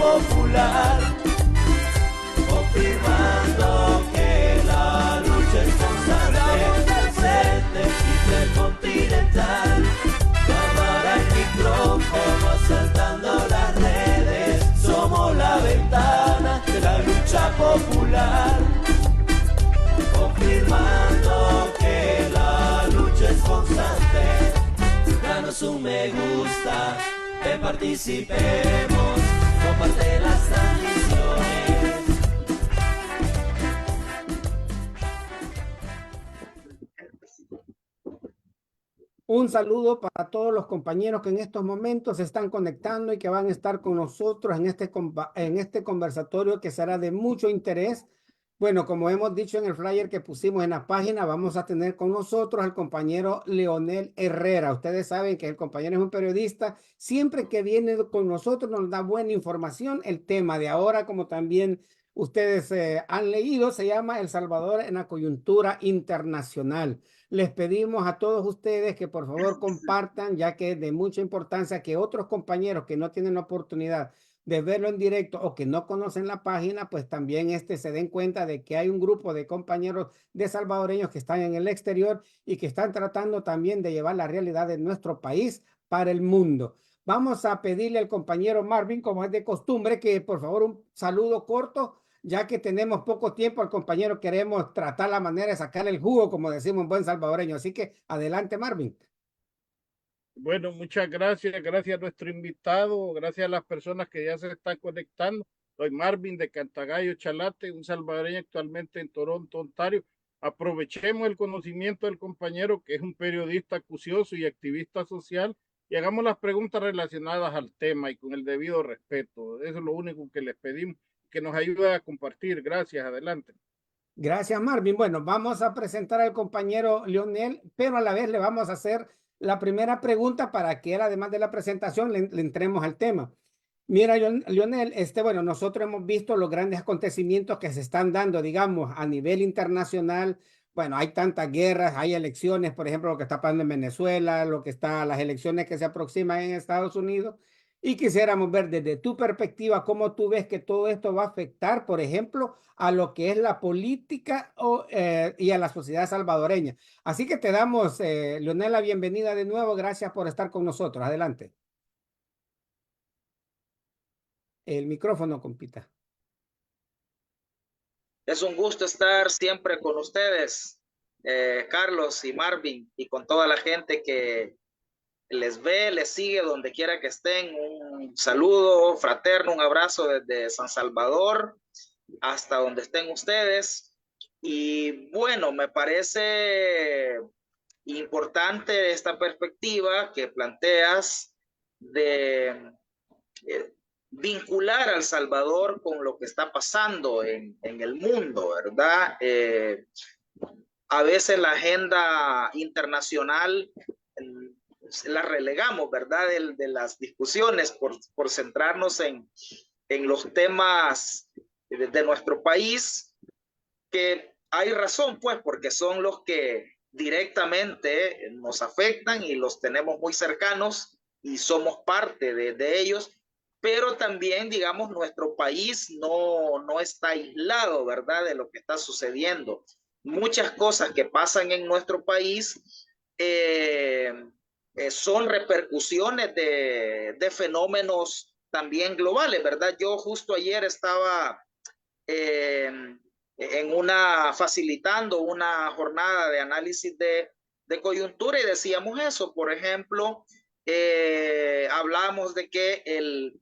popular, confirmando que la lucha es constante, presente intercontinental, cámara y micrófono asaltando las redes, somos la ventana de la lucha popular, confirmando que la lucha es constante. Danos un me gusta, que participemos, comparte las transmisiones. Un saludo para todos los compañeros que en estos momentos se están conectando y que van a estar con nosotros en este conversatorio que será de mucho interés. Bueno, como hemos dicho en el flyer que pusimos en la página, vamos a tener con nosotros al compañero Leonel Herrera. Ustedes saben que el compañero es un periodista. Siempre que viene con nosotros nos da buena información. El tema de ahora, como también ustedes han leído, se llama El Salvador en la coyuntura internacional. Les pedimos a todos ustedes que por favor compartan, ya que es de mucha importancia que otros compañeros que no tienen la oportunidad de verlo en directo o que no conocen la página, pues también se den cuenta de que hay un grupo de compañeros de salvadoreños que están en el exterior y que están tratando también de llevar la realidad de nuestro país para el mundo. Vamos a pedirle al compañero Marvin, como es de costumbre, que por favor un saludo corto, ya que tenemos poco tiempo. Al compañero queremos tratar la manera de sacar el jugo, como decimos en buen salvadoreño. Así que adelante, Marvin. Bueno, muchas gracias. Gracias a nuestro invitado. Gracias a las personas que ya se están conectando. Soy Marvin de Cantagallo, Chalate, un salvadoreño actualmente en Toronto, Ontario. Aprovechemos el conocimiento del compañero, que es un periodista acucioso y activista social, y hagamos las preguntas relacionadas al tema y con el debido respeto. Eso es lo único que les pedimos, que nos ayude a compartir. Gracias. Adelante. Gracias, Marvin. Bueno, vamos a presentar al compañero Leonel, pero a la vez le vamos a hacer la primera pregunta para que él, además de la presentación, le entremos al tema. Mira, Leonel, bueno, nosotros hemos visto los grandes acontecimientos que se están dando, digamos, a nivel internacional. Bueno, hay tantas guerras, hay elecciones, por ejemplo, lo que está pasando en Venezuela, las elecciones que se aproximan en Estados Unidos. Y quisiéramos ver desde tu perspectiva cómo tú ves que todo esto va a afectar, por ejemplo, a lo que es la política y a la sociedad salvadoreña. Así que te damos, Leonel, la bienvenida de nuevo. Gracias por estar con nosotros. Adelante. El micrófono, compita. Es un gusto estar siempre con ustedes, Carlos y Marvin, y con toda la gente que les ve, les sigue donde quiera que estén. Un saludo fraterno, un abrazo desde San Salvador hasta donde estén ustedes. Y bueno, me parece importante esta perspectiva que planteas de vincular a El Salvador con lo que está pasando en el mundo, ¿verdad? A veces la agenda internacional la relegamos, ¿verdad? De las discusiones por centrarnos en los temas de nuestro país, que hay razón, pues, porque son los que directamente nos afectan y los tenemos muy cercanos y somos parte de ellos. Pero también, digamos, nuestro país no está aislado, ¿verdad?, de lo que está sucediendo. Muchas cosas que pasan en nuestro país son repercusiones de fenómenos también globales, ¿verdad? Yo justo ayer estaba facilitando una jornada de análisis de coyuntura y decíamos eso. Por ejemplo, hablamos de que el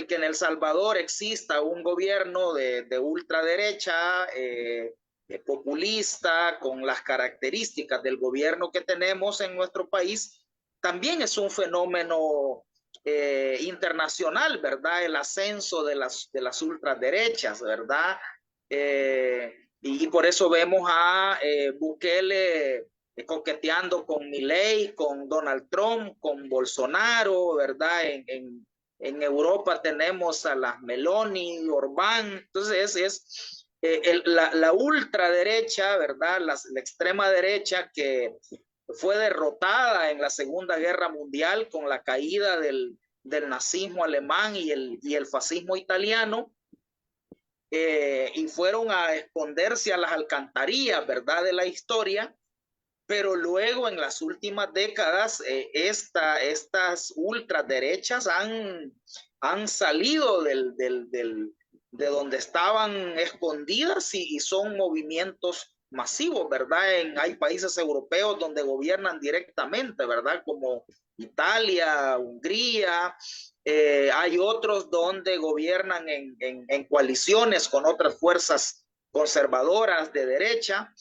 que en El Salvador exista un gobierno de ultraderecha, populista, con las características del gobierno que tenemos en nuestro país, también es un fenómeno internacional, ¿verdad? El ascenso de las ultraderechas, ¿verdad? Y por eso vemos a Bukele coqueteando con Milei, con Donald Trump, con Bolsonaro, ¿verdad? En Europa tenemos a las Meloni, Orbán. Entonces la ultraderecha, ¿verdad? La extrema derecha que fue derrotada en la Segunda Guerra Mundial con la caída del del nazismo alemán y el fascismo italiano, y fueron a esconderse a las alcantarillas, ¿verdad?, de la historia. Pero luego en las últimas décadas estas ultraderechas han salido de donde estaban escondidas y son movimientos masivos, ¿verdad? Hay países europeos donde gobiernan directamente, ¿verdad? Como Italia, Hungría. Hay otros donde gobiernan en coaliciones con otras fuerzas conservadoras de derecha.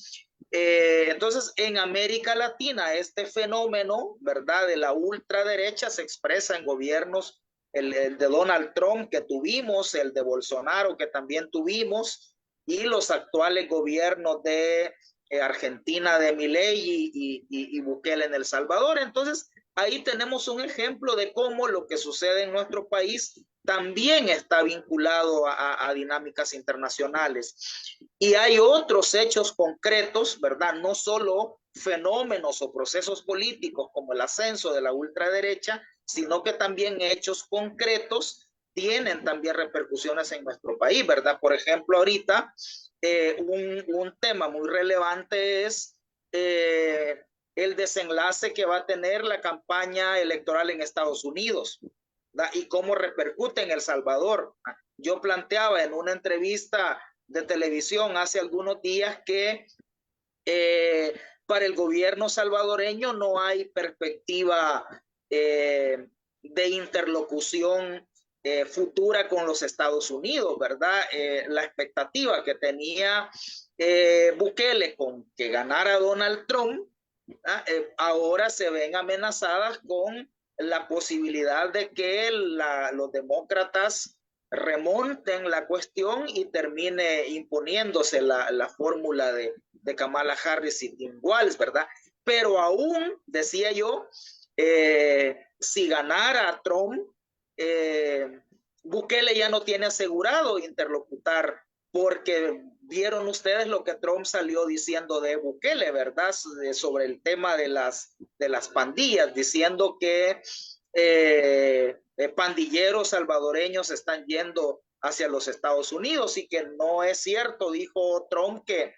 Entonces, en América Latina, este fenómeno, ¿verdad?, de la ultraderecha se expresa en gobiernos, el de Donald Trump que tuvimos, el de Bolsonaro que también tuvimos, y los actuales gobiernos de Argentina de Milei y Bukele en El Salvador. Entonces, ahí tenemos un ejemplo de cómo lo que sucede en nuestro país también está vinculado a dinámicas internacionales. Y hay otros hechos concretos, ¿verdad? No solo fenómenos o procesos políticos como el ascenso de la ultraderecha, sino que también hechos concretos tienen también repercusiones en nuestro país, ¿verdad? Por ejemplo, ahorita un tema muy relevante es el desenlace que va a tener la campaña electoral en Estados Unidos, ¿verdad? Y cómo repercute en El Salvador. Yo planteaba en una entrevista de televisión hace algunos días que para el gobierno salvadoreño no hay perspectiva de interlocución futura con los Estados Unidos, ¿verdad? La expectativa que tenía Bukele con que ganara Donald Trump, ahora se ven amenazadas con la posibilidad de que los demócratas remonten la cuestión y termine imponiéndose la fórmula de Kamala Harris y Tim Walz, ¿verdad? Pero aún, decía yo, si ganara Trump, Bukele ya no tiene asegurado interlocutar, porque vieron ustedes lo que Trump salió diciendo de Bukele, ¿verdad? Sobre el tema de las pandillas, diciendo que pandilleros salvadoreños están yendo hacia los Estados Unidos, y que no es cierto, dijo Trump, que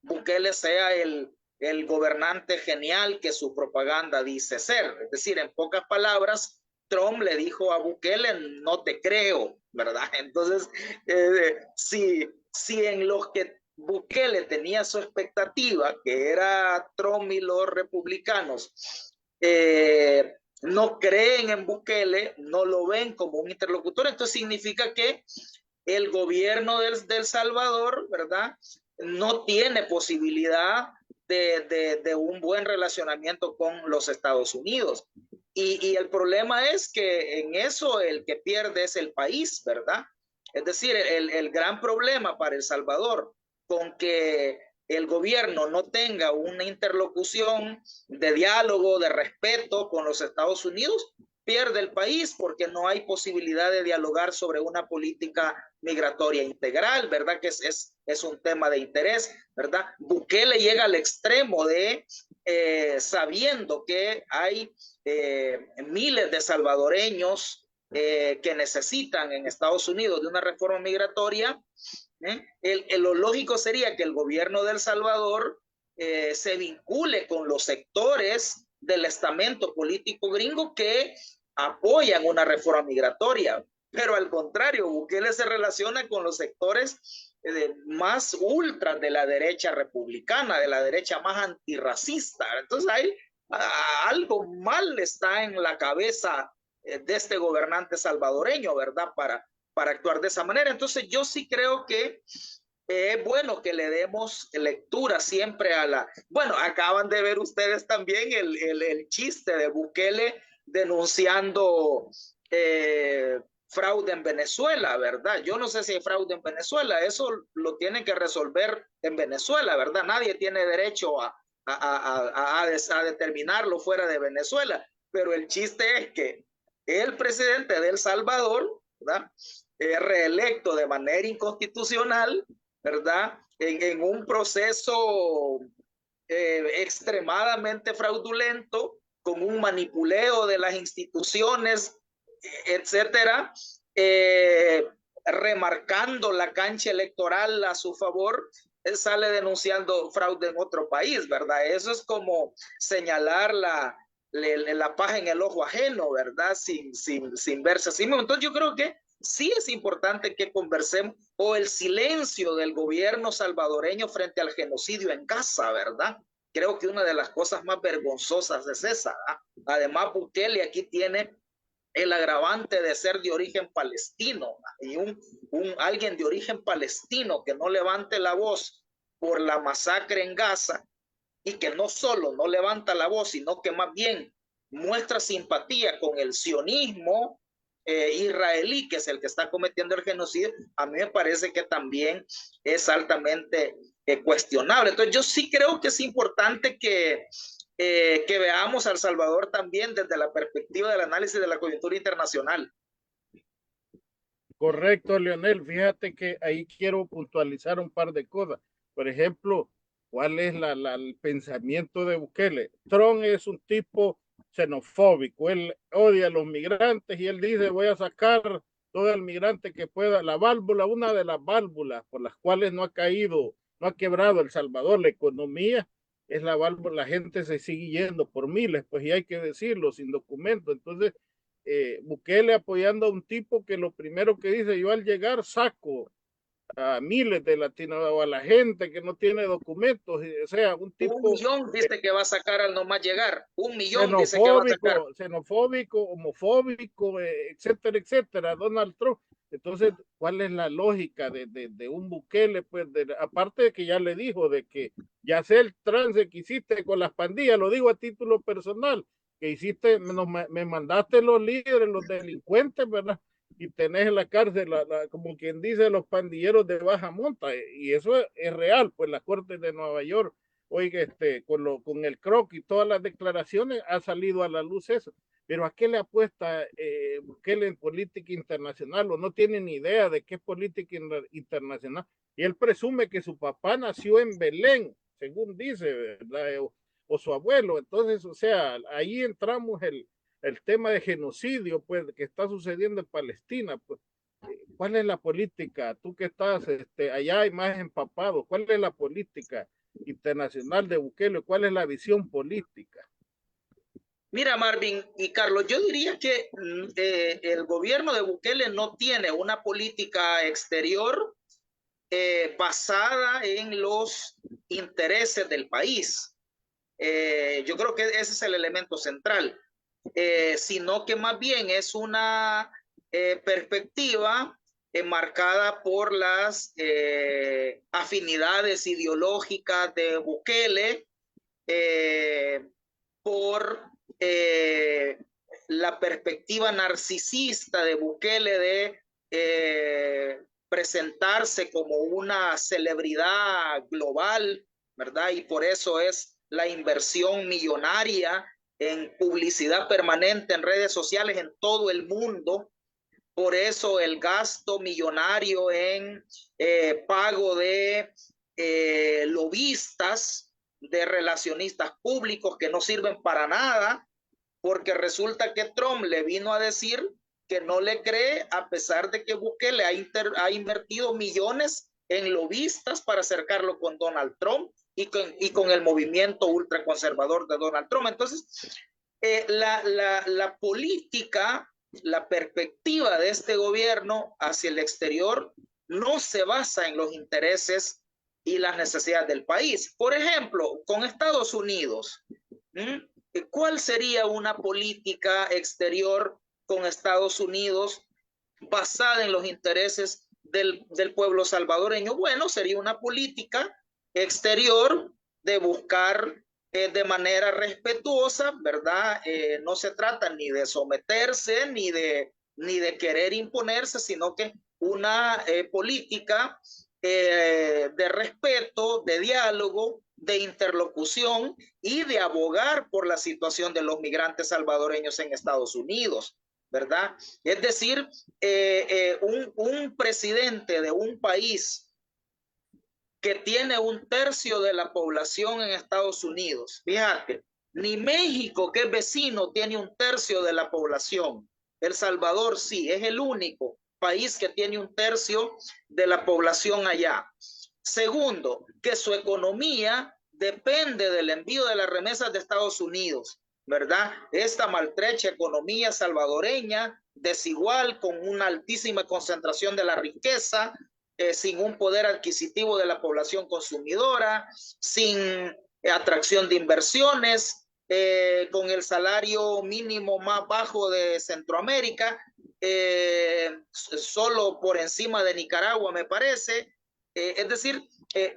Bukele sea el gobernante genial que su propaganda dice ser. Es decir, en pocas palabras, Trump le dijo a Bukele, no te creo, ¿verdad? Entonces, si en los que Bukele tenía su expectativa, que era Trump y los republicanos, no creen en Bukele, no lo ven como un interlocutor, entonces significa que el gobierno del Salvador, ¿verdad?, no tiene posibilidad de un buen relacionamiento con los Estados Unidos. Y el problema es que en eso el que pierde es el país, ¿verdad? Es decir, el gran problema para El Salvador con que el gobierno no tenga una interlocución de diálogo, de respeto con los Estados Unidos, pierde el país, porque no hay posibilidad de dialogar sobre una política migratoria integral, ¿verdad? Que es un tema de interés, ¿verdad? Bukele llega al extremo de, sabiendo que hay miles de salvadoreños que necesitan en Estados Unidos de una reforma migratoria, lo lógico sería que el gobierno de El Salvador se vincule con los sectores del estamento político gringo que apoyan una reforma migratoria, pero al contrario, Bukele se relaciona con los sectores más ultra de la derecha republicana, de la derecha más antirracista. Entonces hay algo mal está en la cabeza de este gobernante salvadoreño, ¿verdad?, para actuar de esa manera. Entonces yo sí creo que es bueno que le demos lectura siempre a la... Bueno, acaban de ver ustedes también el chiste de Bukele denunciando fraude en Venezuela, ¿verdad? Yo no sé si hay fraude en Venezuela, eso lo tienen que resolver en Venezuela, ¿verdad? Nadie tiene derecho a determinarlo fuera de Venezuela, pero el chiste es que el presidente de El Salvador, ¿verdad?, reelecto de manera inconstitucional, ¿verdad?, en un proceso extremadamente fraudulento, con un manipuleo de las instituciones etcétera, remarcando la cancha electoral a su favor, él sale denunciando fraude en otro país, ¿verdad? Eso es como señalar la paja en el ojo ajeno, ¿verdad? Sin verse así mismo. Entonces yo creo que sí es importante que conversemos, o el silencio del gobierno salvadoreño frente al genocidio en Gaza, ¿verdad? Creo que una de las cosas más vergonzosas es esa, ¿verdad? Además, Bukele aquí tiene el agravante de ser de origen palestino, y alguien de origen palestino que no levante la voz por la masacre en Gaza, y que no solo no levanta la voz, sino que más bien muestra simpatía con el sionismo israelí, que es el que está cometiendo el genocidio, a mí me parece que también es altamente cuestionable. Entonces yo sí creo que es importante que veamos a El Salvador también desde la perspectiva del análisis de la coyuntura internacional. Correcto, Leonel. Fíjate que ahí quiero puntualizar un par de cosas. Por ejemplo, ¿cuál es el pensamiento de Bukele? Trump es un tipo xenofóbico, él odia a los migrantes y él dice, voy a sacar todo el migrante que pueda. La válvula, una de las válvulas por las cuales no ha caído, no ha quebrado El Salvador la economía, es la válvula, la gente se sigue yendo por miles, pues y hay que decirlo, sin documento. Entonces, Bukele apoyando a un tipo que lo primero que dice, yo al llegar saco a miles de latinos o a la gente que no tiene documentos, o sea, un tipo 1 millón dice que va a sacar al nomás llegar, 1 millón dice que va a sacar. Xenofóbico, homofóbico, etcétera, etcétera, Donald Trump. Entonces, ¿cuál es la lógica de un Bukele? Pues, aparte de que ya le dijo de que ya sé el trance que hiciste con las pandillas, lo digo a título personal, que hiciste, me mandaste los líderes, los delincuentes, ¿verdad? Y tenés en la cárcel, como quien dice, los pandilleros de baja monta, y eso es real, pues la Corte de Nueva York, oiga, con el Croc y todas las declaraciones ha salido a la luz eso. Pero ¿a qué le apuesta Bukele en política internacional? O no tiene ni idea de qué es política internacional. Y él presume que su papá nació en Belén, según dice, ¿verdad? O su abuelo. Entonces, o sea, ahí entramos el tema de genocidio, pues, que está sucediendo en Palestina, pues. ¿Cuál es la política? Tú que estás allá y más empapado, ¿cuál es la política internacional de Bukele? ¿Cuál es la visión política? Mira, Marvin y Carlos, yo diría que el gobierno de Bukele no tiene una política exterior basada en los intereses del país. Yo creo que ese es el elemento central, sino que más bien es una perspectiva marcada por las afinidades ideológicas de Bukele, por la perspectiva narcisista de Bukele de presentarse como una celebridad global, ¿verdad? Y por eso es la inversión millonaria en publicidad permanente en redes sociales en todo el mundo. Por eso el gasto millonario en pago de lobistas, de relacionistas públicos que no sirven para nada, porque resulta que Trump le vino a decir que no le cree, a pesar de que Bukele ha invertido millones en lobistas para acercarlo con Donald Trump y con el movimiento ultraconservador de Donald Trump. Entonces, la política, la perspectiva de este gobierno hacia el exterior no se basa en los intereses y las necesidades del país. Por ejemplo, con Estados Unidos, ¿cuál sería una política exterior con Estados Unidos basada en los intereses del pueblo salvadoreño? Bueno, sería una política exterior de buscar de manera respetuosa, ¿verdad? No se trata ni de someterse ni de querer imponerse, sino que una política de respeto, de diálogo, de interlocución y de abogar por la situación de los migrantes salvadoreños en Estados Unidos, ¿verdad? Es decir, un presidente de un país que tiene 1/3 de la población en Estados Unidos, fíjate, ni México, que es vecino, tiene 1/3 de la población. El Salvador sí, es el único país que tiene 1/3 de la población allá. Segundo, que su economía depende del envío de las remesas de Estados Unidos, ¿verdad? Esta maltrecha economía salvadoreña, desigual, con una altísima concentración de la riqueza, sin un poder adquisitivo de la población consumidora, sin atracción de inversiones, con el salario mínimo más bajo de Centroamérica, solo por encima de Nicaragua, me parece. Es decir,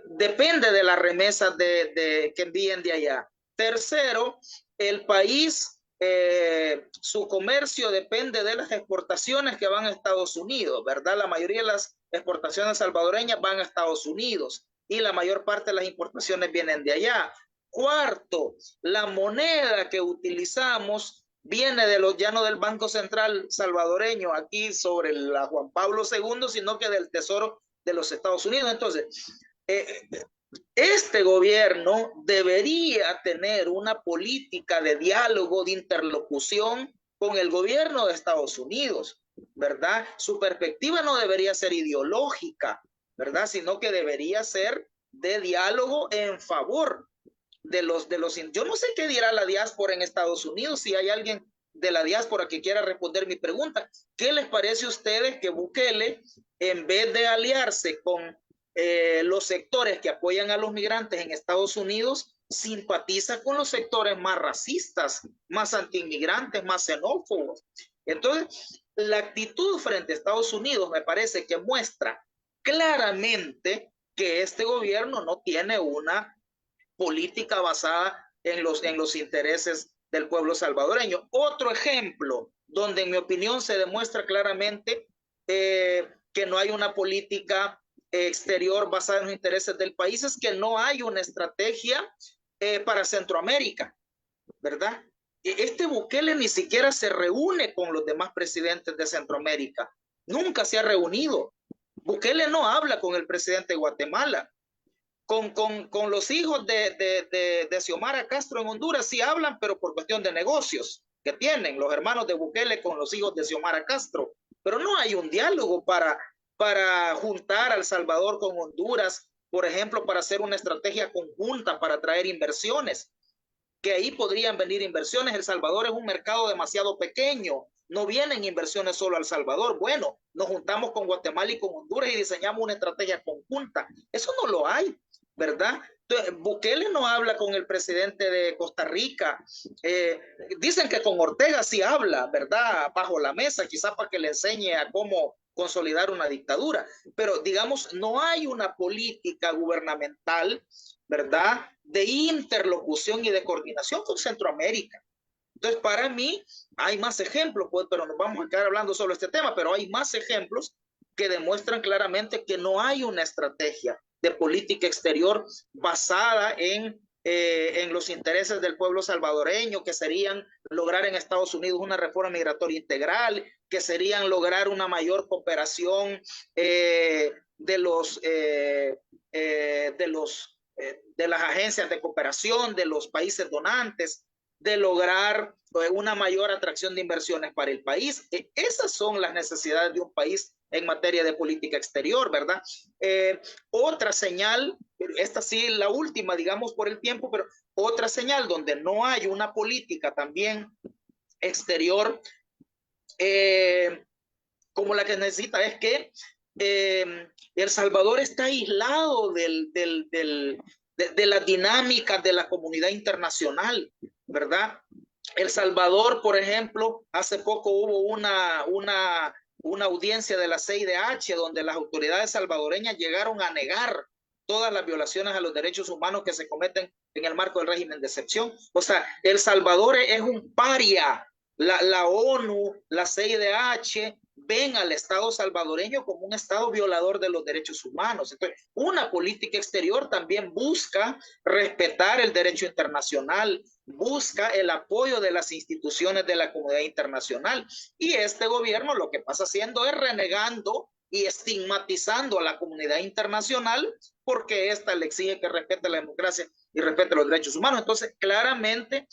depende de las remesas que envíen de allá. Tercero, el país, su comercio depende de las exportaciones que van a Estados Unidos, ¿verdad? La mayoría de las exportaciones salvadoreñas van a Estados Unidos y la mayor parte de las importaciones vienen de allá. Cuarto, la moneda que utilizamos viene ya no del Banco Central salvadoreño aquí sobre la Juan Pablo II, sino que del Tesoro de los Estados Unidos. Entonces, este gobierno debería tener una política de diálogo, de interlocución con el gobierno de Estados Unidos, ¿verdad? Su perspectiva no debería ser ideológica, ¿verdad? Sino que debería ser de diálogo en favor de los. Yo no sé qué dirá la diáspora en Estados Unidos, si hay alguien de la diáspora que quiera responder mi pregunta. ¿Qué les parece a ustedes que Bukele, en vez de aliarse con los sectores que apoyan a los migrantes en Estados Unidos, simpatiza con los sectores más racistas, más antiinmigrantes, más xenófobos? Entonces, la actitud frente a Estados Unidos me parece que muestra claramente que este gobierno no tiene una política basada en los intereses del pueblo salvadoreño. Otro ejemplo donde en mi opinión se demuestra claramente que no hay una política exterior basada en los intereses del país es que no hay una estrategia para Centroamérica, ¿verdad? Este Bukele ni siquiera se reúne con los demás presidentes de Centroamérica, nunca se ha reunido. Bukele no habla con el presidente de Guatemala. Con los hijos de Xiomara Castro en Honduras sí hablan, pero por cuestión de negocios que tienen los hermanos de Bukele con los hijos de Xiomara Castro. Pero no hay un diálogo para juntar a El Salvador con Honduras, por ejemplo, para hacer una estrategia conjunta para atraer inversiones, que ahí podrían venir inversiones. El Salvador es un mercado demasiado pequeño, no vienen inversiones solo a El Salvador. Bueno, nos juntamos con Guatemala y con Honduras y diseñamos una estrategia conjunta. Eso no lo hay, ¿verdad? Entonces, Bukele no habla con el presidente de Costa Rica. Dicen que con Ortega sí habla, ¿verdad? Bajo la mesa, quizás para que le enseñe a cómo consolidar una dictadura. Pero, digamos, no hay una política gubernamental, ¿verdad?, de interlocución y de coordinación con Centroamérica. Entonces, para mí, hay más ejemplos, pues, pero nos vamos a quedar hablando sobre este tema, pero hay más ejemplos que demuestran claramente que no hay una estrategia de política exterior basada en los intereses del pueblo salvadoreño, que serían lograr en Estados Unidos una reforma migratoria integral, que serían lograr una mayor cooperación de las agencias de cooperación, de los países donantes, de lograr una mayor atracción de inversiones para el país. Esas son las necesidades de un país en materia de política exterior, ¿verdad? Otra señal, esta sí la última, digamos por el tiempo, pero otra señal donde no hay una política también exterior como la que necesita es que El Salvador está aislado de las dinámicas de la comunidad internacional, ¿verdad? El Salvador, por ejemplo, hace poco hubo una audiencia de la CIDH donde las autoridades salvadoreñas llegaron a negar todas las violaciones a los derechos humanos que se cometen en el marco del régimen de excepción. O sea, El Salvador es un paria. La ONU, la CIDH ven al Estado salvadoreño como un Estado violador de los derechos humanos. Entonces, una política exterior también busca respetar el derecho internacional, busca el apoyo de las instituciones de la comunidad internacional. Y este gobierno lo que pasa haciendo es renegando y estigmatizando a la comunidad internacional porque ésta le exige que respete la democracia y respete los derechos humanos. Entonces, claramente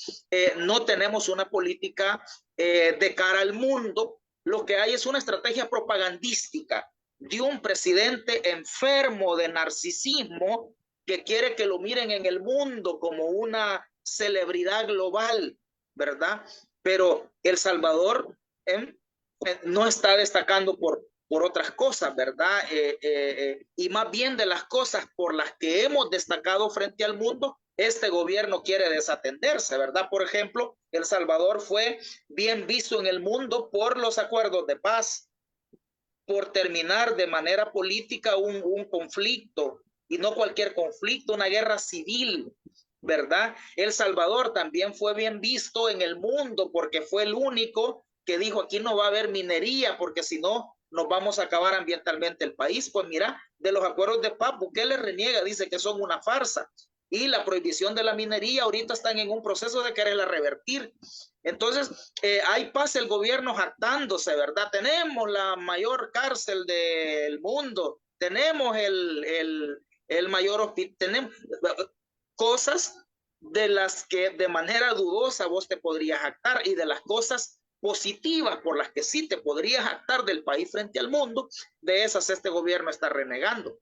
no tenemos una política de cara al mundo Lo que hay es una estrategia propagandística de un presidente enfermo de narcisismo que quiere que lo miren en el mundo como una celebridad global, ¿verdad? Pero El Salvador no está destacando por otras cosas, ¿verdad? Y más bien de las cosas por las que hemos destacado frente al mundo, este gobierno quiere desatenderse, ¿verdad? Por ejemplo, El Salvador fue bien visto en el mundo por los acuerdos de paz, por terminar de manera política un conflicto, y no cualquier conflicto, una guerra civil, ¿verdad? El Salvador también fue bien visto en el mundo porque fue el único que dijo aquí no va a haber minería porque si no nos vamos a acabar ambientalmente el país. Pues mira, de los acuerdos de paz, Bukele reniega, dice que son una farsa, y la prohibición de la minería ahorita están en un proceso de quererla revertir. Entonces, hay paz el gobierno jactándose, ¿verdad? Tenemos la mayor cárcel del mundo, tenemos el mayor hospital, tenemos cosas de las que de manera dudosa vos te podrías jactar, y de las cosas positivas por las que sí te podrías jactar del país frente al mundo, de esas este gobierno está renegando.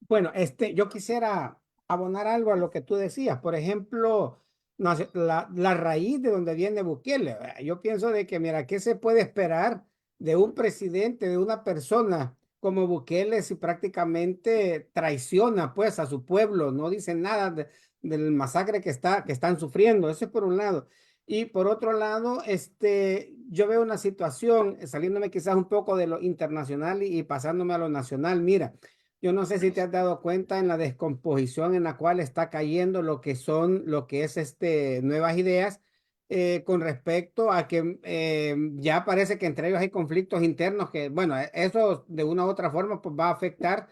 Bueno, yo quisiera abonar algo a lo que tú decías. Por ejemplo, la raíz de donde viene Bukele. Yo pienso de que, mira, ¿qué se puede esperar de un presidente, de una persona como Bukele si prácticamente traiciona pues a su pueblo? No dice nada del masacre que están sufriendo. Eso es por un lado. Y por otro lado, yo veo una situación, saliéndome quizás un poco de lo internacional y pasándome a lo nacional. Mira, yo no sé si te has dado cuenta en la descomposición en la cual está cayendo lo que es Nuevas Ideas, con respecto a que ya parece que entre ellos hay conflictos internos que, bueno, eso de una u otra forma pues va a afectar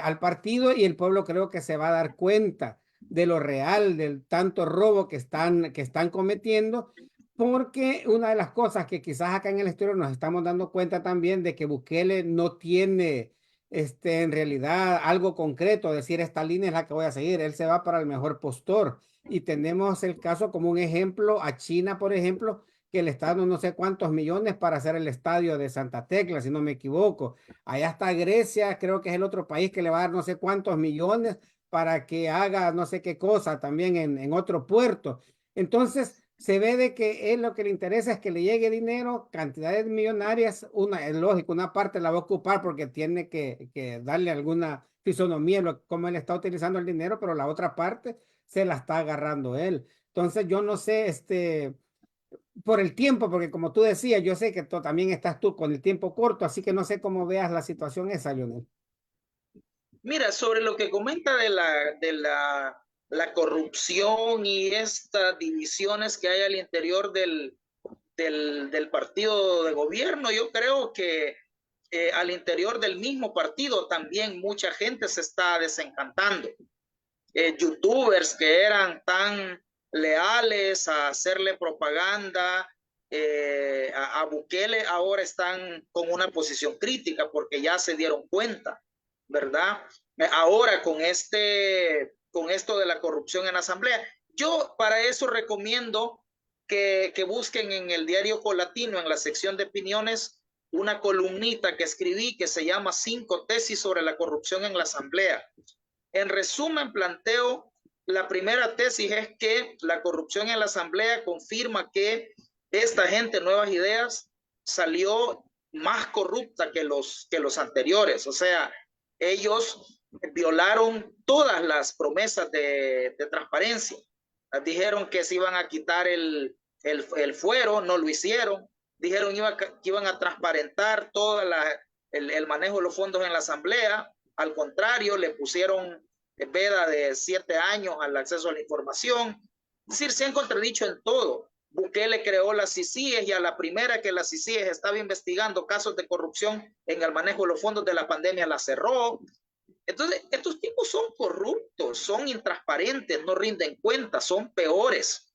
al partido, y el pueblo creo que se va a dar cuenta de lo real, del tanto robo que están cometiendo. Porque una de las cosas que quizás acá en el exterior nos estamos dando cuenta también de que Bukele no tiene en realidad algo concreto, decir esta línea es la que voy a seguir. Él se va para el mejor postor, y tenemos el caso como un ejemplo a China, por ejemplo, que le está dando no sé cuántos millones para hacer el estadio de Santa Tecla, si no me equivoco. Allá está Grecia, creo que es el otro país que le va a dar no sé cuántos millones para que haga no sé qué cosa también en otro puerto. Entonces, se ve de que él lo que le interesa es que le llegue dinero, cantidades millonarias. Es lógico, una parte la va a ocupar porque tiene que darle alguna fisonomía cómo él está utilizando el dinero, pero la otra parte se la está agarrando él. Entonces yo no sé, por el tiempo, porque como tú decías, yo sé que tú también estás tú con el tiempo corto, así que no sé cómo veas la situación esa, Lionel. Mira, sobre lo que comenta de la corrupción y estas divisiones que hay al interior del partido de gobierno, yo creo que al interior del mismo partido también mucha gente se está desencantando. Youtubers que eran tan leales a hacerle propaganda a Bukele ahora están con una posición crítica porque ya se dieron cuenta, ¿verdad? Ahora con esto de la corrupción en la asamblea, yo para eso recomiendo que busquen en el diario Colatino, en la sección de opiniones, una columnita que escribí que se llama 5 tesis sobre la corrupción en la asamblea. En resumen, planteo, la primera tesis es que la corrupción en la asamblea confirma que esta gente, Nuevas Ideas, salió más corrupta que los anteriores. O sea, ellos violaron todas las promesas de transparencia. Dijeron que se iban a quitar el fuero, no lo hicieron. Dijeron que iban a transparentar todo el manejo de los fondos en la asamblea. Al contrario, le pusieron veda de 7 años al acceso a la información. Es decir, se han contradicho en todo. Bukele creó las CICIES y a la primera que la CICIES estaba investigando casos de corrupción en el manejo de los fondos de la pandemia la cerró. Entonces, estos tipos son corruptos, son intransparentes, no rinden cuenta, son peores.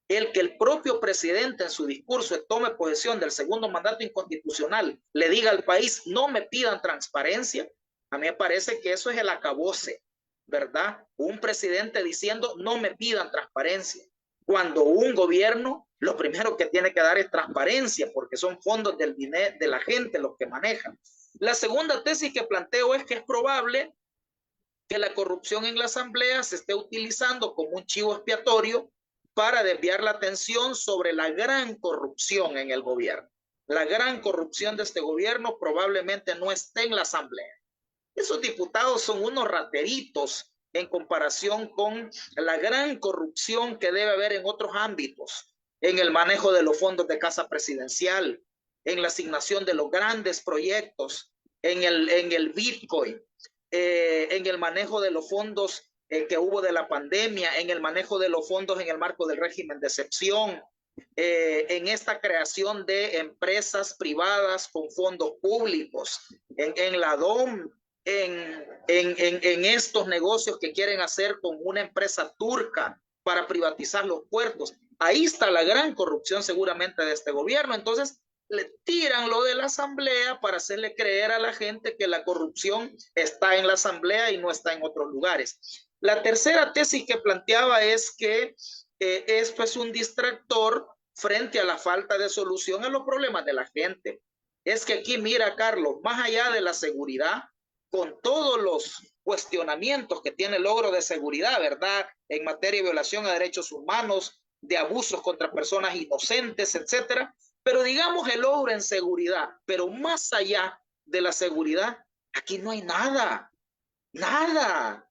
El que el propio presidente en su discurso tome posesión del segundo mandato inconstitucional le diga al país no me pidan transparencia, a mí me parece que eso es el acabose, ¿verdad? Un presidente diciendo no me pidan transparencia. cuando un gobierno lo primero que tiene que dar es transparencia, porque son fondos del dinero de la gente los que manejan. La segunda tesis que planteo es que es probable que la corrupción en la Asamblea se esté utilizando como un chivo expiatorio para desviar la atención sobre la gran corrupción en el gobierno. La gran corrupción de este gobierno probablemente no esté en la Asamblea. Esos diputados son unos rateritos en comparación con la gran corrupción que debe haber en otros ámbitos, en el manejo de los fondos de casa presidencial, en la asignación de los grandes proyectos, en el Bitcoin, en el manejo de los fondos que hubo de la pandemia, en el manejo de los fondos en el marco del régimen de excepción, en esta creación de empresas privadas con fondos públicos, en la DOM, en estos negocios que quieren hacer con una empresa turca para privatizar los puertos. Ahí está la gran corrupción seguramente de este gobierno. Entonces le tiran lo de la Asamblea para hacerle creer a la gente que la corrupción está en la Asamblea y no está en otros lugares. La tercera tesis que planteaba es que esto es un distractor frente a la falta de solución a los problemas de la gente. Es que aquí, mira, Carlos, más allá de la seguridad, con todos los cuestionamientos que tiene el logro de seguridad, ¿verdad? En materia de violación a derechos humanos, de abusos contra personas inocentes, etcétera. Pero digamos el logro en seguridad, pero más allá de la seguridad, aquí no hay nada, nada.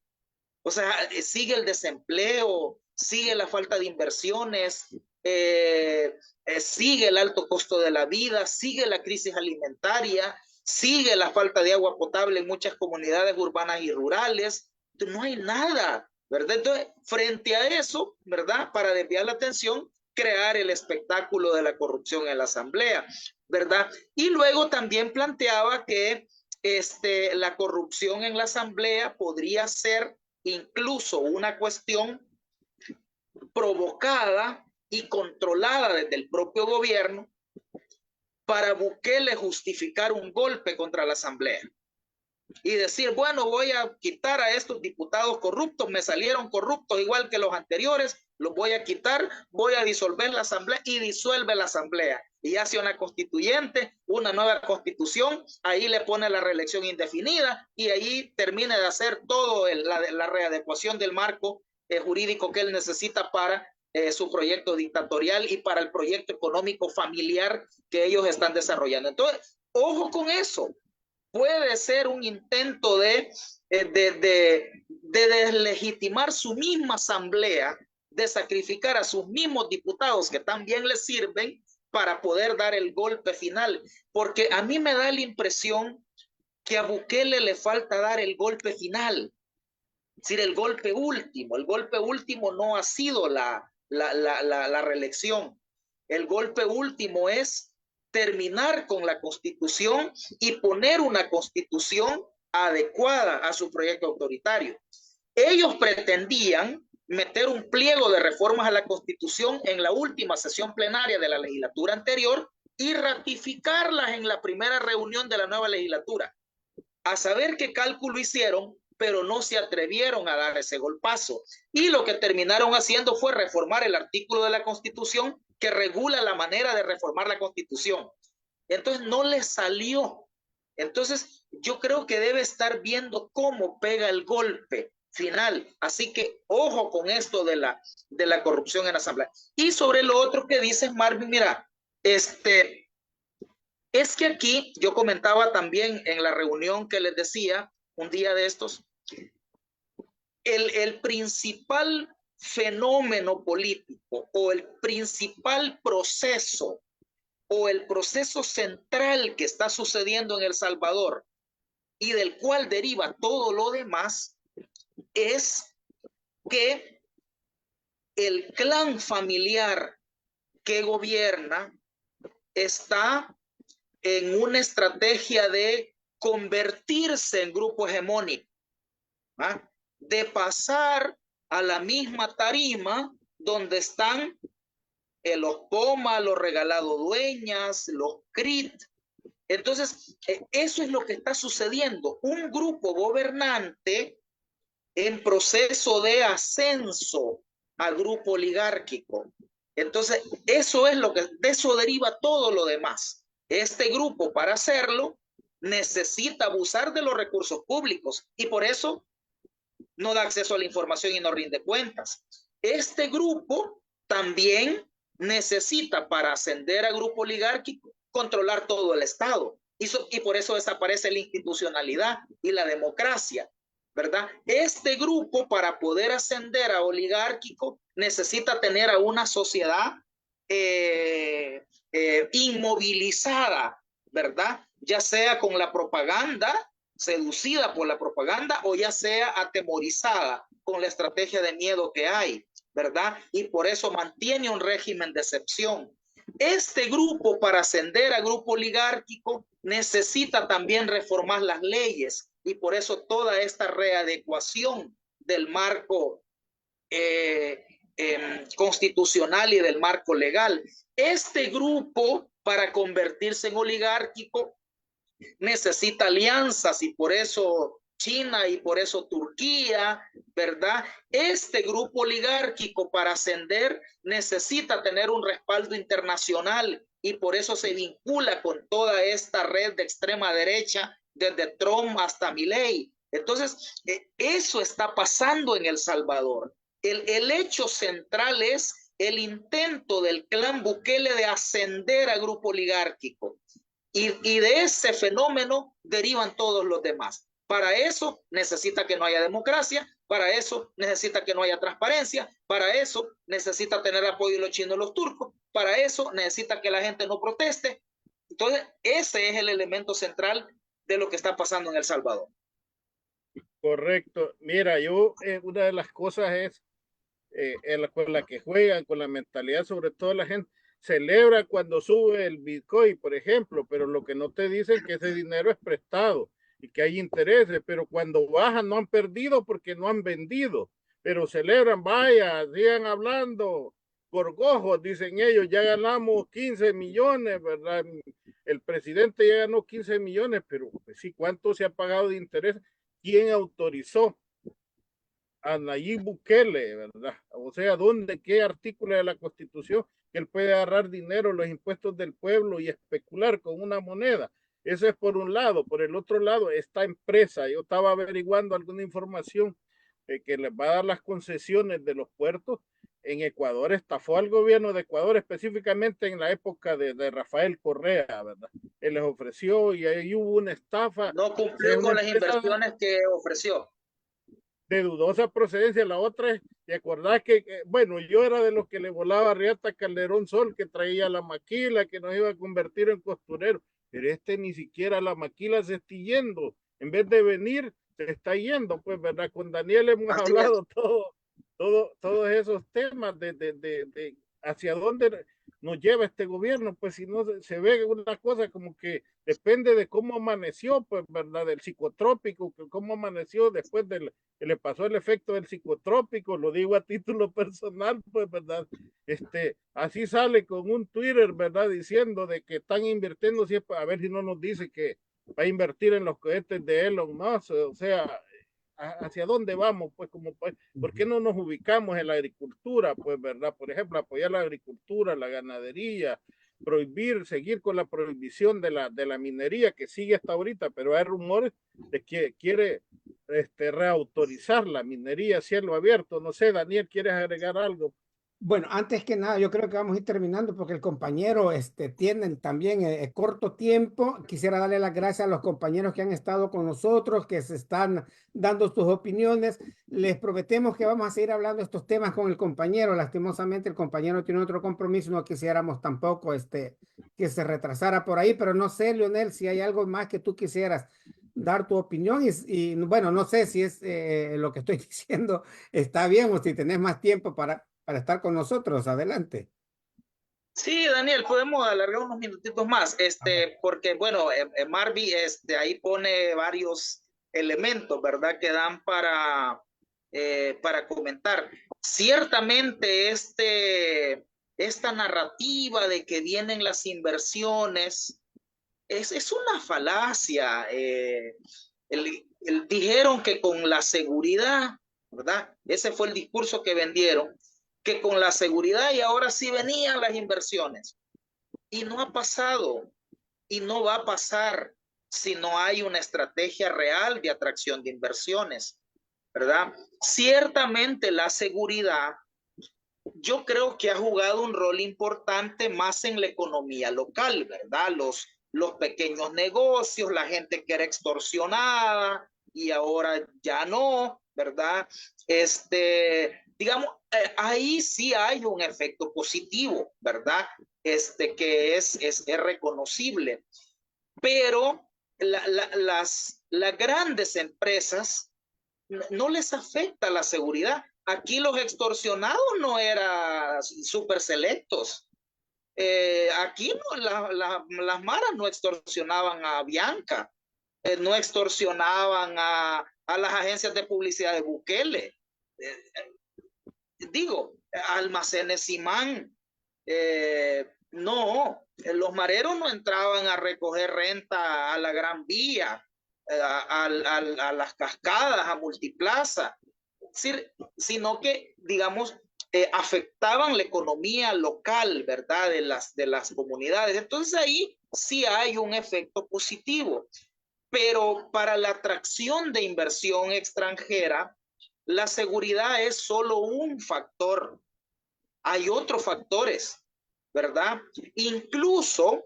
O sea, sigue el desempleo, sigue la falta de inversiones, sigue el alto costo de la vida, sigue la crisis alimentaria, sigue la falta de agua potable en muchas comunidades urbanas y rurales. Entonces, no hay nada, ¿verdad? Entonces, frente a eso, ¿verdad? Para desviar la atención, crear el espectáculo de la corrupción en la Asamblea, ¿verdad? Y luego también planteaba que la corrupción en la Asamblea podría ser incluso una cuestión provocada y controlada desde el propio gobierno para Bukele justificar un golpe contra la Asamblea y decir, bueno, voy a quitar a estos diputados corruptos, me salieron corruptos igual que los anteriores, los voy a quitar, voy a disolver la Asamblea, y disuelve la Asamblea y hace una constituyente, una nueva constitución, ahí le pone la reelección indefinida y ahí termina de hacer todo la readecuación del marco jurídico que él necesita para su proyecto dictatorial y para el proyecto económico familiar que ellos están desarrollando. Entonces, ojo con eso. Puede ser un intento de deslegitimar su misma Asamblea, de sacrificar a sus mismos diputados que también les sirven para poder dar el golpe final. Porque a mí me da la impresión que a Bukele le falta dar el golpe final. Es decir, el golpe último. El golpe último no ha sido la reelección. El golpe último es terminar con la Constitución y poner una Constitución adecuada a su proyecto autoritario. Ellos pretendían meter un pliego de reformas a la Constitución en la última sesión plenaria de la legislatura anterior y ratificarlas en la primera reunión de la nueva legislatura. A saber qué cálculo hicieron, pero no se atrevieron a dar ese golpazo. Y lo que terminaron haciendo fue reformar el artículo de la Constitución que regula la manera de reformar la Constitución. Entonces no les salió. Entonces yo creo que debe estar viendo cómo pega el golpe final. Así que ojo con esto de la corrupción en la Asamblea. Y sobre lo otro que dices, Marvin, mira, es que aquí yo comentaba también en la reunión que les decía un día de estos, el principal fenómeno político o el principal proceso o el proceso central que está sucediendo en El Salvador y del cual deriva todo lo demás es que el clan familiar que gobierna está en una estrategia de convertirse en grupo hegemónico, ¿ah? De pasar a la misma tarima donde están los Poma, los Regalado Dueñas, los CRIT. Entonces, eso es lo que está sucediendo. Un grupo gobernante en proceso de ascenso a grupo oligárquico. Entonces, eso es lo que, de eso deriva todo lo demás. Este grupo, para hacerlo, necesita abusar de los recursos públicos y por eso no da acceso a la información y no rinde cuentas. Este grupo también necesita, para ascender a grupo oligárquico, controlar todo el Estado. Y por eso desaparece la institucionalidad y la democracia, ¿verdad? Este grupo, para poder ascender a oligárquico, necesita tener a una sociedad inmovilizada, ¿verdad? Ya sea con la propaganda, seducida por la propaganda, o ya sea atemorizada con la estrategia de miedo que hay, ¿verdad? Y por eso mantiene un régimen de excepción. Este grupo, para ascender a grupo oligárquico, necesita también reformar las leyes y por eso toda esta readecuación del marco constitucional y del marco legal. Este grupo, para convertirse en oligárquico, necesita alianzas y por eso China y por eso Turquía, ¿verdad? Este grupo oligárquico, para ascender, necesita tener un respaldo internacional y por eso se vincula con toda esta red de extrema derecha, desde Trump hasta Milei. Entonces, eso está pasando en El Salvador. El hecho central es el intento del clan Bukele de ascender a grupo oligárquico. Y de ese fenómeno derivan todos los demás. Para eso necesita que no haya democracia, para eso necesita que no haya transparencia, para eso necesita tener apoyo de los chinos y los turcos, para eso necesita que la gente no proteste. Entonces, ese es el elemento central de lo que está pasando en El Salvador. Correcto. Mira, yo una de las cosas es con la que juegan, con la mentalidad, sobre todo la gente celebra cuando sube el Bitcoin, por ejemplo, pero lo que no te dicen es que ese dinero es prestado y que hay intereses, pero cuando bajan no han perdido porque no han vendido, pero celebran, vaya, sigan hablando, gorgojos, dicen ellos, ya ganamos 15 millones, ¿verdad? El presidente ya ganó 15 millones, pero pues sí, ¿cuánto se ha pagado de interés? ¿Quién autorizó a Nayib Bukele, verdad? O sea, ¿dónde, qué artículo de la Constitución que él puede agarrar dinero, los impuestos del pueblo y especular con una moneda? Eso es por un lado. Por el otro lado, esta empresa, yo estaba averiguando alguna información que les va a dar las concesiones de los puertos. En Ecuador estafó al gobierno de Ecuador, específicamente en la época de Rafael Correa, ¿verdad? Él les ofreció y ahí hubo una estafa. No cumplió con las inversiones que ofreció. De dudosa procedencia. La otra es, ¿te acordás que, bueno, yo era de los que le volaba riata a Calderón Sol, que traía la maquila, que nos iba a convertir en costurero, pero este ni siquiera la maquila se está yendo, en vez de venir, se está yendo, pues, ¿verdad? Con Daniel hemos hablado todos esos temas de hacia dónde nos lleva este gobierno, pues si no se ve una cosa como que depende de cómo amaneció, pues, ¿verdad? Del psicotrópico, cómo amaneció después que le pasó el efecto del psicotrópico, lo digo a título personal, pues, ¿verdad? Así sale con un Twitter, ¿verdad? Diciendo de que están invirtiendo, a ver si no nos dice que va a invertir en los cohetes de Elon Musk, o sea, hacia dónde vamos, pues, como, ¿por qué no nos ubicamos en la agricultura, pues, verdad? Por ejemplo, apoyar la agricultura, la ganadería, prohibir, seguir con la prohibición de la minería que sigue hasta ahorita, pero hay rumores de que quiere reautorizar la minería a cielo abierto. No sé, Daniel, ¿quieres agregar algo? Bueno, antes que nada, yo creo que vamos a ir terminando porque el compañero tiene también corto tiempo. Quisiera darle las gracias a los compañeros que han estado con nosotros, que se están dando sus opiniones. Les prometemos que vamos a seguir hablando de estos temas con el compañero. Lastimosamente, el compañero tiene otro compromiso. No quisiéramos tampoco que se retrasara por ahí, pero no sé, Leonel, si hay algo más que tú quisieras dar tu opinión y bueno, no sé si es lo que estoy diciendo está bien o si tenés más tiempo para estar con nosotros. Adelante. Sí, Daniel, podemos alargar unos minutitos más, porque bueno, Marvin ahí pone varios elementos, ¿verdad? Que dan para comentar. Ciertamente esta narrativa de que vienen las inversiones es una falacia. Dijeron que con la seguridad, ¿verdad? Ese fue el discurso que vendieron, que con la seguridad y ahora sí venían las inversiones. Y no ha pasado y no va a pasar si no hay una estrategia real de atracción de inversiones, ¿verdad? Ciertamente la seguridad, yo creo que ha jugado un rol importante más en la economía local, ¿verdad? Los pequeños negocios, la gente que era extorsionada y ahora ya no, ¿verdad? Digamos, ahí sí hay un efecto positivo, ¿verdad? Que es reconocible. Pero las grandes empresas no les afecta la seguridad. Aquí los extorsionados no eran súper selectos. Aquí no, las maras no extorsionaban a Bianca, no extorsionaban a las agencias de publicidad de Bukele. Digo, Almacenes Simán, no, los mareros no entraban a recoger renta a la Gran Vía, a las cascadas, a Multiplaza, sino que, digamos, afectaban la economía local, ¿verdad? De las comunidades. Entonces ahí sí hay un efecto positivo, pero para la atracción de inversión extranjera, la seguridad es solo un factor. Hay otros factores, ¿verdad? Incluso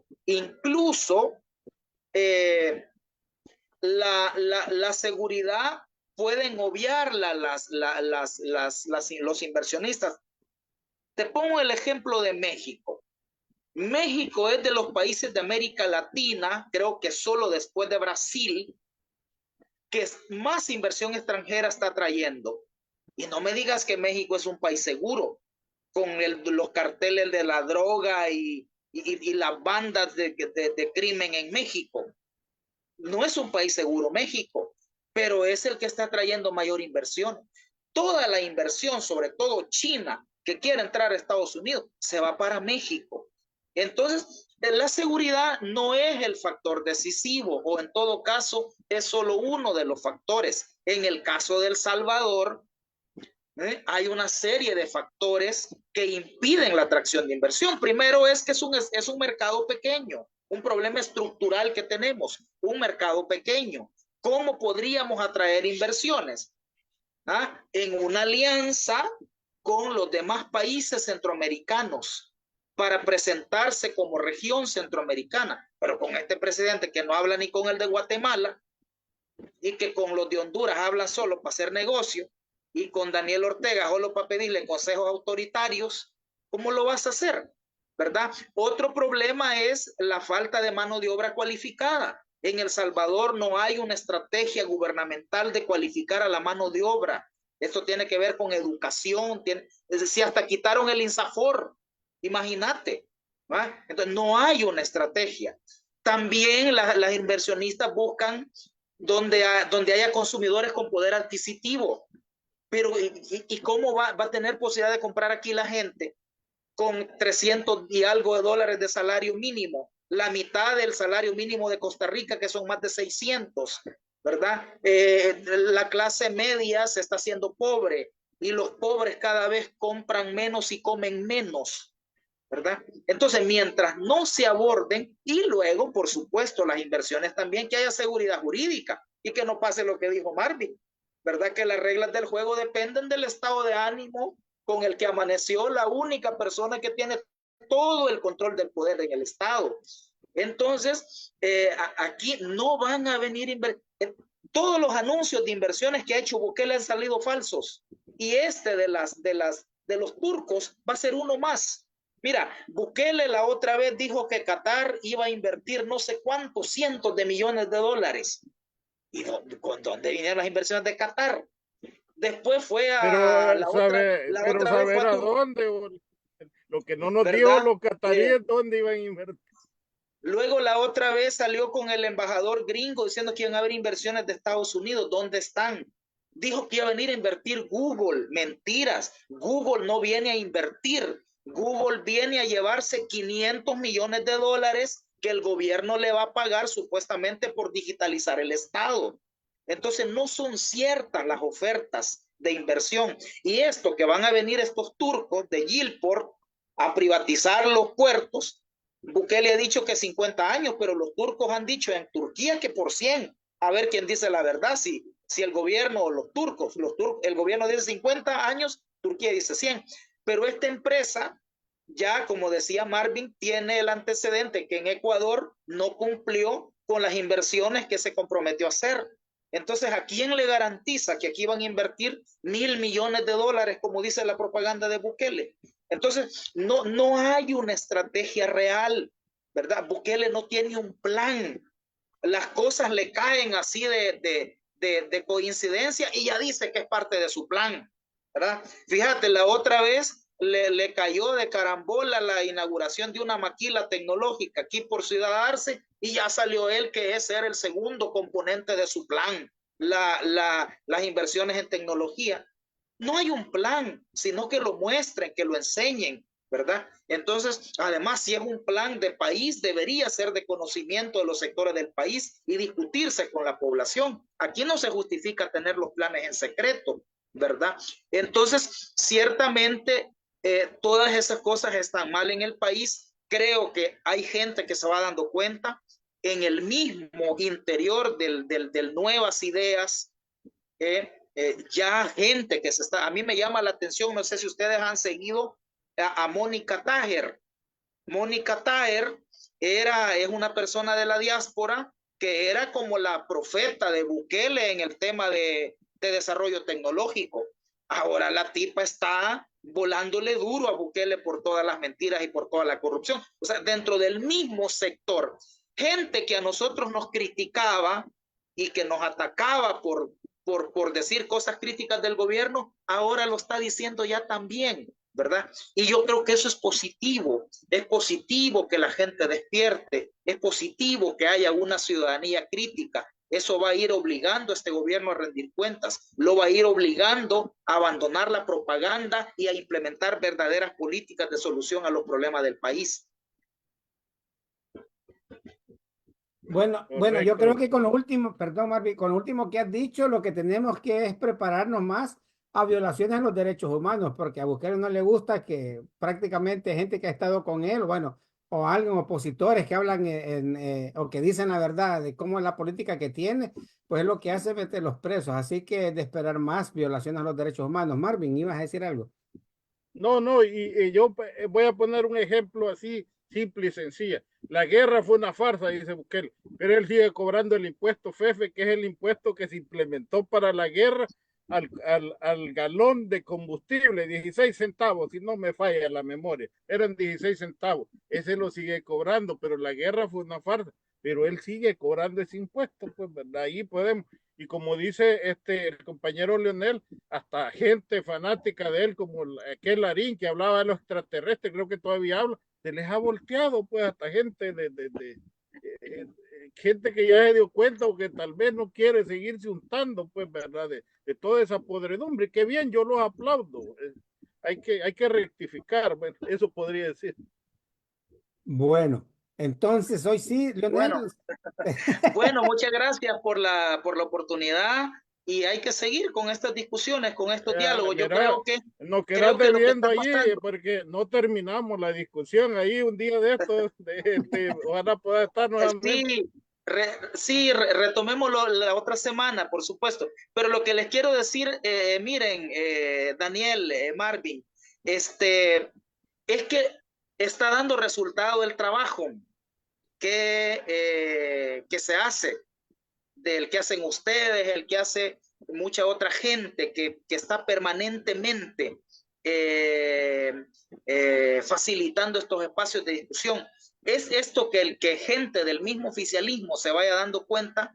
la seguridad pueden obviarla los inversionistas. Te pongo el ejemplo de México. México es de los países de América Latina, creo que solo después de Brasil, que más inversión extranjera está trayendo. Y no me digas que México es un país seguro, con los carteles de la droga y las bandas de crimen en México. No es un país seguro México, pero es el que está trayendo mayor inversión. Toda la inversión, sobre todo China, que quiere entrar a Estados Unidos, se va para México. Entonces, la seguridad no es el factor decisivo, o en todo caso, es solo uno de los factores. En el caso de El Salvador, hay una serie de factores que impiden la atracción de inversión. Primero es que es un mercado pequeño, un problema estructural que tenemos, un mercado pequeño. ¿Cómo podríamos atraer inversiones? En una alianza con los demás países centroamericanos para presentarse como región centroamericana. Pero con este presidente que no habla ni con el de Guatemala y que con los de Honduras habla solo para hacer negocio, y con Daniel Ortega solo para pedirle consejos autoritarios, ¿cómo lo vas a hacer? ¿Verdad? Otro problema es la falta de mano de obra cualificada. En El Salvador no hay una estrategia gubernamental de cualificar a la mano de obra. Esto tiene que ver con educación, es decir, hasta quitaron el INSAFOR, imagínate. ¿va? Entonces no hay una estrategia. También las inversionistas buscan donde haya consumidores con poder adquisitivo. Pero ¿y cómo va a tener posibilidad de comprar aquí la gente con 300 y algo de dólares de salario mínimo? La mitad del salario mínimo de Costa Rica, que son más de 600, ¿verdad? La clase media se está haciendo pobre y los pobres cada vez compran menos y comen menos, ¿verdad? Entonces, mientras no se aborden, y luego, por supuesto, las inversiones también, que haya seguridad jurídica y que no pase lo que dijo Marvin, ¿verdad? Que las reglas del juego dependen del estado de ánimo con el que amaneció la única persona que tiene todo el control del poder en el Estado. Entonces, aquí no van a venir todos los anuncios de inversiones que ha hecho Bukele han salido falsos. Y de los turcos va a ser uno más. Mira, Bukele la otra vez dijo que Qatar iba a invertir no sé cuántos cientos de millones de dólares. ¿Y dónde vinieron las inversiones de Qatar? Después fue a saber a dónde. Lo que no nos dio los cataríes, ¿dónde iban a invertir? Luego la otra vez salió con el embajador gringo diciendo que iban a haber inversiones de Estados Unidos. ¿Dónde están? Dijo que iba a venir a invertir Google. Mentiras. Google no viene a invertir. Google viene a llevarse 500 millones de dólares que el gobierno le va a pagar supuestamente por digitalizar el Estado. Entonces no son ciertas las ofertas de inversión. Y esto que van a venir estos turcos de Yilport a privatizar los puertos, Bukele ha dicho que 50 años, pero los turcos han dicho en Turquía que por 100. A ver quién dice la verdad, si el gobierno o los turcos, el gobierno dice 50 años, Turquía dice 100. Pero esta empresa, ya como decía Marvin, tiene el antecedente que en Ecuador no cumplió con las inversiones que se comprometió a hacer. Entonces, ¿a quién le garantiza que aquí van a invertir $1.000 millones como dice la propaganda de Bukele? Entonces, no hay una estrategia real, ¿verdad? Bukele no tiene un plan. Las cosas le caen así de coincidencia y ya dice que es parte de su plan, ¿verdad? Fíjate, la otra vez le cayó de carambola la inauguración de una maquila tecnológica aquí por Ciudad Arce y ya salió él que ese era el segundo componente de su plan, las inversiones en tecnología. No hay un plan, sino que lo muestren, que lo enseñen, ¿verdad? Entonces, además, si es un plan de país, debería ser de conocimiento de los sectores del país y discutirse con la población. Aquí no se justifica tener los planes en secreto, ¿verdad? Entonces, ciertamente, todas esas cosas están mal en el país. Creo que hay gente que se va dando cuenta en el mismo interior del Nuevas Ideas, ya gente que se está, a mí me llama la atención, no sé si ustedes han seguido a Mónica Taher. Mónica Taher es una persona de la diáspora que era como la profeta de Bukele en el tema de desarrollo tecnológico. Ahora la tipa está volándole duro a Bukele por todas las mentiras y por toda la corrupción. O sea, dentro del mismo sector, gente que a nosotros nos criticaba y que nos atacaba por decir cosas críticas del gobierno, ahora lo está diciendo ya también, ¿verdad? Y yo creo que eso es positivo que la gente despierte, es positivo que haya una ciudadanía crítica. Eso va a ir obligando a este gobierno a rendir cuentas, lo va a ir obligando a abandonar la propaganda y a implementar verdaderas políticas de solución a los problemas del país. Bueno, yo creo que con lo último, perdón, Marvin, con lo último que has dicho, lo que tenemos que es prepararnos más a violaciones a los derechos humanos, porque a Bukele no le gusta que prácticamente gente que ha estado con él, bueno, o alguien, opositores que hablan o que dicen la verdad de cómo es la política que tiene, pues es lo que hace meter los presos. Así que de esperar más violaciones a los derechos humanos. Marvin, ¿ibas a decir algo? No, y yo voy a poner un ejemplo así, simple y sencilla. La guerra fue una farsa, dice Bukele, pero él sigue cobrando el impuesto FEFE, que es el impuesto que se implementó para la guerra al galón de combustible, 16 centavos, si no me falla la memoria, eran 16 centavos. Ese lo sigue cobrando, pero la guerra fue una farsa, pero él sigue cobrando ese impuesto, pues, ¿verdad? Ahí podemos. Y como dice el compañero Leonel, hasta gente fanática de él, como aquel Larín que hablaba de los extraterrestres, creo que todavía habla, se les ha volteado, pues, hasta gente gente que ya se dio cuenta o que tal vez no quiere seguirse untando, pues, ¿verdad? De toda esa podredumbre. Qué bien, yo los aplaudo. Hay que rectificar, bueno, eso podría decir. Bueno, entonces hoy sí, Leonel. Bueno, muchas gracias por la oportunidad y hay que seguir con estas discusiones, con estos diálogos. Yo creo que no quedas debiendo allí porque no terminamos la discusión ahí un día de estos, ojalá pueda estar nuevamente. Sí, retomémoslo la otra semana, por supuesto. Pero lo que les quiero decir, miren, Daniel, Marvin, es que está dando resultado el trabajo que se hace, del que hacen ustedes, el que hace mucha otra gente que está permanentemente facilitando estos espacios de discusión. Es esto que gente del mismo oficialismo se vaya dando cuenta,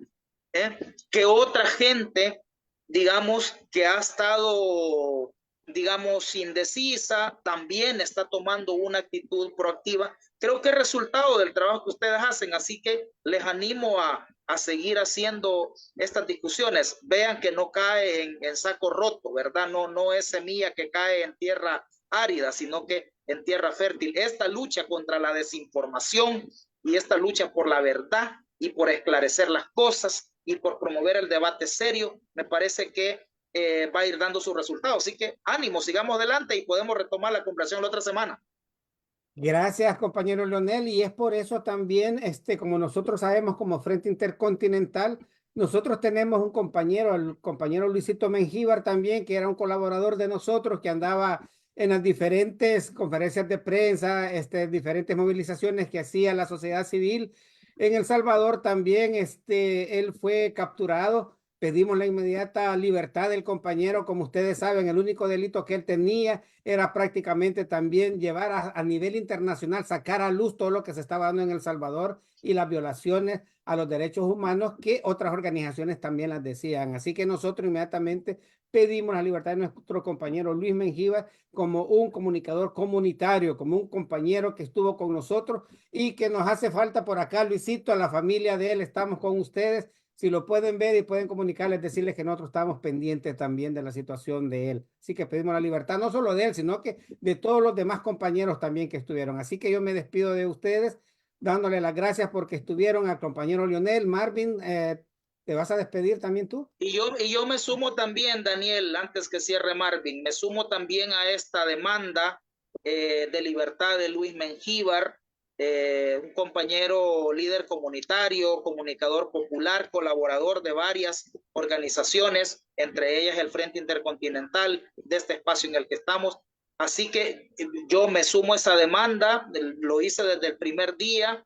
que otra gente, digamos, que ha estado, digamos, indecisa, también está tomando una actitud proactiva. Creo que es resultado del trabajo que ustedes hacen, así que les animo a seguir haciendo estas discusiones. Vean que no cae en saco roto, ¿verdad? No es semilla que cae en tierra árida, sino que en tierra fértil. Esta lucha contra la desinformación y esta lucha por la verdad y por esclarecer las cosas y por promover el debate serio, me parece que va a ir dando sus resultados. Así que ánimo, sigamos adelante y podemos retomar la conversación la otra semana. Gracias, compañero Leonel. Y es por eso también, como nosotros sabemos, como Frente Intercontinental, nosotros tenemos un compañero, el compañero Luisito Mengíbar también, que era un colaborador de nosotros, que andaba en las diferentes conferencias de prensa, diferentes movilizaciones que hacía la sociedad civil. En El Salvador también, él fue capturado. Pedimos la inmediata libertad del compañero. Como ustedes saben, el único delito que él tenía era prácticamente también llevar a nivel internacional, sacar a luz todo lo que se estaba dando en El Salvador y las violaciones a los derechos humanos que otras organizaciones también las decían. Así que nosotros inmediatamente pedimos la libertad de nuestro compañero Luis Mengíbar como un comunicador comunitario, como un compañero que estuvo con nosotros y que nos hace falta por acá. Luisito, a la familia de él, estamos con ustedes. Si lo pueden ver y pueden comunicarles, decirles que nosotros estamos pendientes también de la situación de él. Así que pedimos la libertad, no solo de él, sino que de todos los demás compañeros también que estuvieron. Así que yo me despido de ustedes, dándole las gracias porque estuvieron, al compañero Leonel. Marvin, ¿te vas a despedir también tú? Y yo me sumo también, Daniel, antes que cierre Marvin, me sumo también a esta demanda de libertad de Luis Mengíbar, un compañero líder comunitario, comunicador popular, colaborador de varias organizaciones, entre ellas el Frente Intercontinental, de este espacio en el que estamos. Así que yo me sumo a esa demanda, lo hice desde el primer día.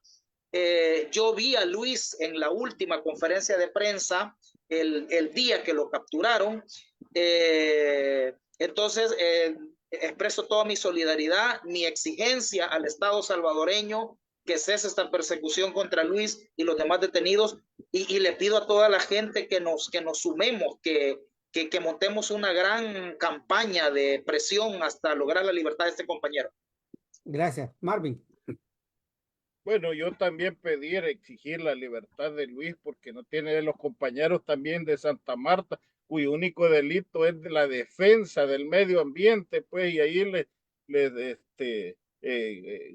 Yo vi a Luis en la última conferencia de prensa, el día que lo capturaron. Entonces, expreso toda mi solidaridad, mi exigencia al Estado salvadoreño que cese esta persecución contra Luis y los demás detenidos, y le pido a toda la gente que nos sumemos, que montemos una gran campaña de presión hasta lograr la libertad de este compañero. Gracias. Marvin. Bueno, yo también pedir, exigir la libertad de Luis, porque no tiene los compañeros también de Santa Marta, cuyo único delito es de la defensa del medio ambiente, pues, y ahí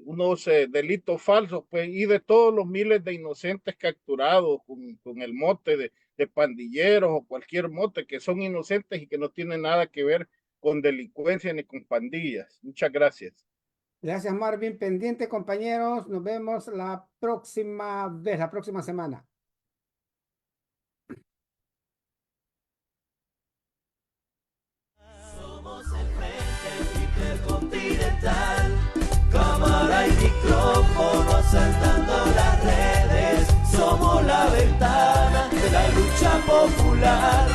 unos delitos falsos, pues, y de todos los miles de inocentes capturados con el mote de pandilleros o cualquier mote, que son inocentes y que no tienen nada que ver con delincuencia ni con pandillas. Muchas gracias. Gracias, Marvin. Pendiente, compañeros. Nos vemos la próxima vez, la próxima semana. Somos el Frente Intercontinental, cámara y micrófono saltando las redes. Somos la ventana de la lucha popular,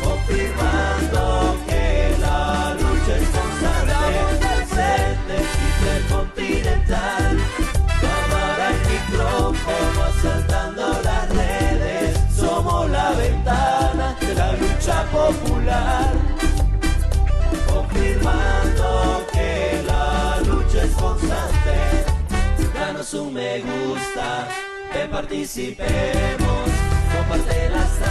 confirmando que la lucha es constante. Frente Intercontinental, cámara y micrófono saltando las redes. Somos la ventana de la lucha popular, confirmando que la lucha es constante. Danos un me gusta, que participemos, comparte las